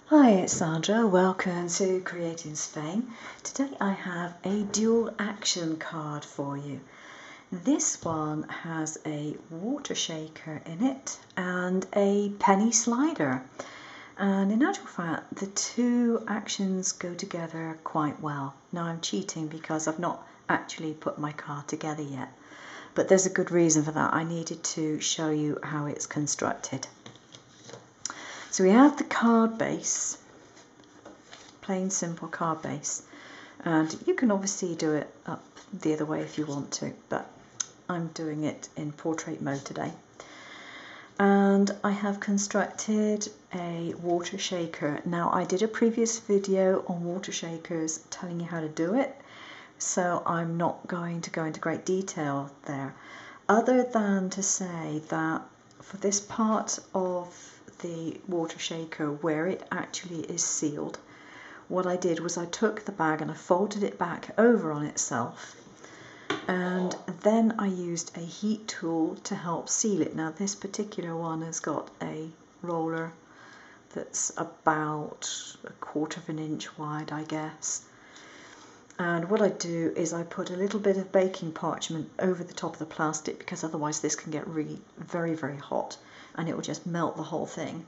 Hi, it's Sandra. Welcome to Creating Spain. Today I have a dual action card for you. This one has a water shaker in it and a penny slider. And in actual fact, the two actions go together quite well. Now I'm cheating because I've not actually put my card together yet. But there's a good reason for that. I needed to show you how it's constructed. So we have the card base, plain simple card base, and you can obviously do it up the other way if you want to, but I'm doing it in portrait mode today. And I have constructed a water shaker. Now I did a previous video on water shakers telling you how to do it, so I'm not going to go into great detail there, other than to say that for this part of the water shaker where it actually is sealed, what I did was I took the bag and I folded it back over on itself, and then I used a heat tool to help seal it. Now this particular one has got a roller that's about 1/4 of an inch wide, I guess. And what I do is I put a little bit of baking parchment over the top of the plastic, because otherwise this can get really very hot and it will just melt the whole thing.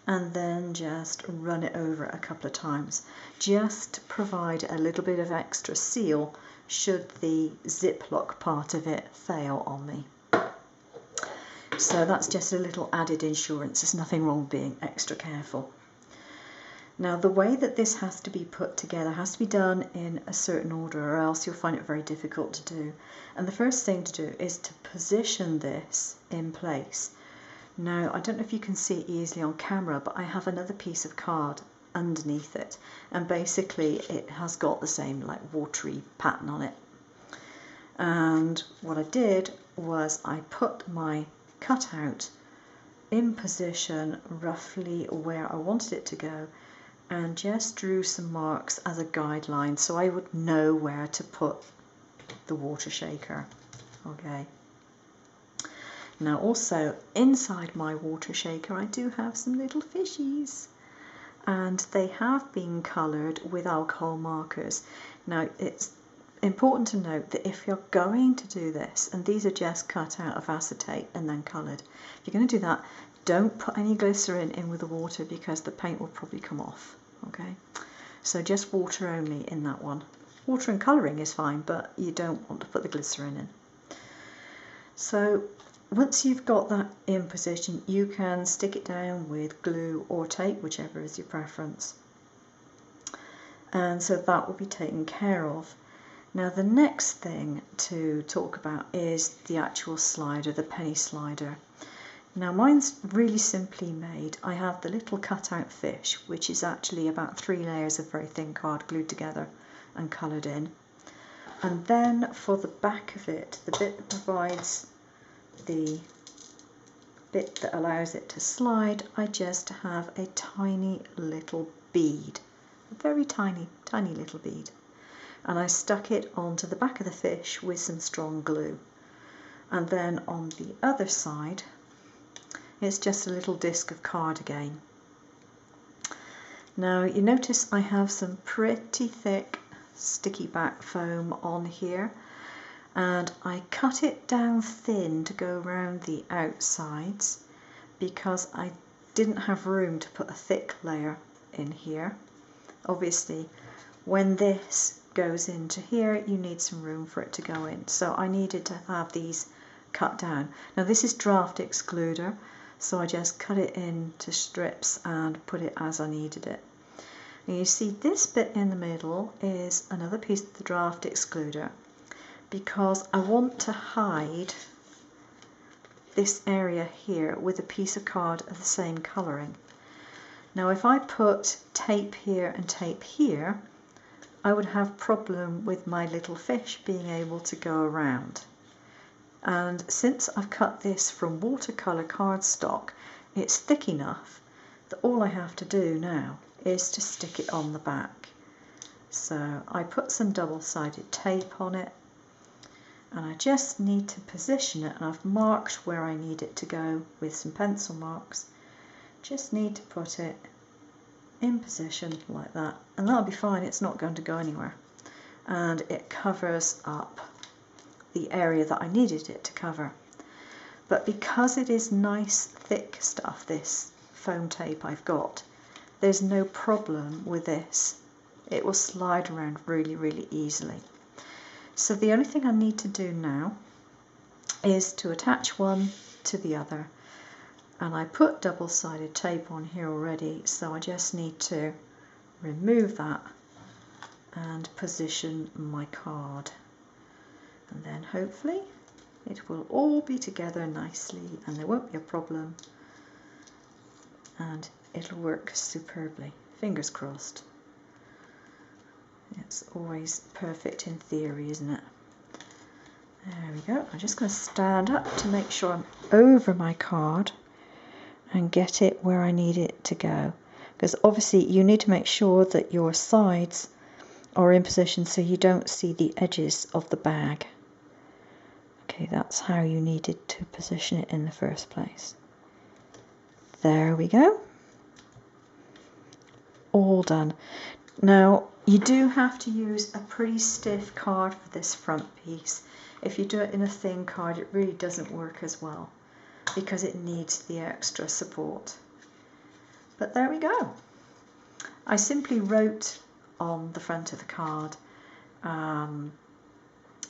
And then just run it over a couple of times, just to provide a little bit of extra seal should the ziplock part of it fail on me. So that's just a little added insurance. There's nothing wrong with being extra careful. Now the way that this has to be put together has to be done in a certain order, or else you'll find it very difficult to do. And the first thing to do is to position this in place. Now I don't know if you can see it easily on camera, but I have another piece of card underneath it, and basically it has got the same like watery pattern on it. And what I did was I put my cutout in position roughly where I wanted it to go, and just drew some marks as a guideline so I would know where to put the water shaker. Okay. Now also inside my water shaker I do have some little fishies, and they have been coloured with alcohol markers. Now it's important to note that if you're going to do this, and these are just cut out of acetate and then coloured, if you're going to do that, don't put any glycerin in with the water because the paint will probably come off. Okay, so just water only in that one. Water and colouring is fine, but you don't want to put the glycerin in. So once you've got that in position, you can stick it down with glue or tape, whichever is your preference. And so that will be taken care of. Now the next thing to talk about is the actual slider, the penny slider. Now mine's really simply made. I have the little cutout fish, which is actually about 3 layers of very thin card glued together and coloured in. And then for the back of it, the bit that provides the bit that allows it to slide, I just have a tiny little bead, a very tiny little bead, and I stuck it onto the back of the fish with some strong glue. And then on the other side it's just a little disc of card again. Now you notice I have some pretty thick sticky back foam on here, and I cut it down thin to go around the outsides because I didn't have room to put a thick layer in here. Obviously when this goes into here you need some room for it to go in, so I needed to have these cut down. Now this is draft excluder, so I just cut it into strips and put it as I needed it. And you see this bit in the middle is another piece of the draft excluder, because I want to hide this area here with a piece of card of the same colouring. Now if I put tape here and tape here, I would have problem with my little fish being able to go around. And since I've cut this from watercolour cardstock, it's thick enough that all I have to do now is to stick it on the back. So I put some double-sided tape on it, and I just need to position it, and I've marked where I need it to go with some pencil marks. Just need to put it in position like that, and that'll be fine. It's not going to go anywhere, and it covers up the area that I needed it to cover. But because it is nice thick stuff, this foam tape I've got, there's no problem with this. It will slide around really easily. So the only thing I need to do now is to attach one to the other, and I put double-sided tape on here already, so I just need to remove that and position my card, and then hopefully it will all be together nicely and there won't be a problem, and it'll work superbly. Fingers crossed. It's always perfect in theory, isn't it? There we go. I'm just going to stand up to make sure I'm over my card and get it where I need it to go, because obviously you need to make sure that your sides are in position so you don't see the edges of the bag. Okay, that's how you needed to position it in the first place. There we go. All done. Now, you do have to use a pretty stiff card for this front piece. If you do it in a thin card, it really doesn't work as well because it needs the extra support. But there we go. I simply wrote on the front of the card.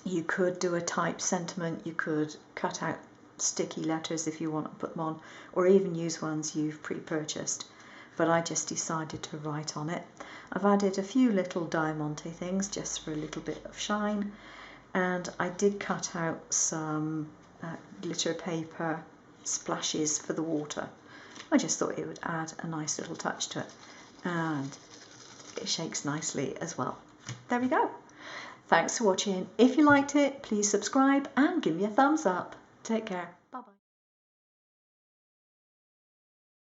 You could do a type sentiment, you could cut out sticky letters if you want to put them on, or even use ones you've pre-purchased. But I just decided to write on it. I've added a few little diamante things just for a little bit of shine, and I did cut out some glitter paper splashes for the water. I just thought it would add a nice little touch to it, and it shakes nicely as well. There we go. Thanks for watching. If you liked it, please subscribe and give me a thumbs up. Take care.